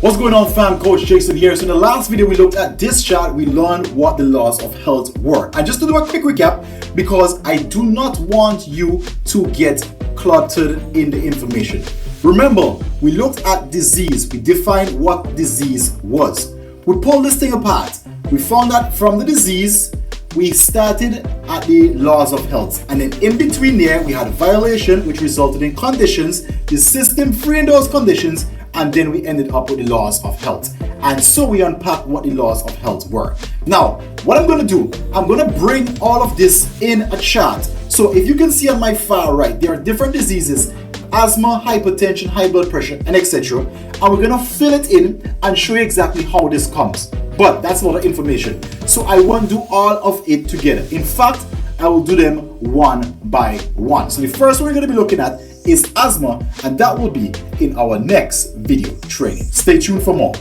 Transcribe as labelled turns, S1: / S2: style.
S1: What's going on, fam? Coach Jason here. So in the last video we looked at this chart, we learned what the laws of health were. And just to do a quick recap, because I do not want you to get cluttered in the information. Remember, we looked at disease. We defined what disease was. We pulled this thing apart. We found that from the disease, we started at the laws of health. And then in between there, we had a violation, which resulted in conditions, the system freeing those conditions, and then we ended up with the laws of health. And so we unpacked what the laws of health were. Now, what I'm going to do, I'm going to bring all of this in a chart. So if you can see on my far right, there are different diseases: asthma, hypertension, high blood pressure, and etc. And we're going to fill it in and show you exactly how this comes. But that's a lot of information, so I won't do all of it together. In fact, I will do them one by one. So the first one we're going to be looking at is asthma, and that will be in our next video training. Stay tuned for more.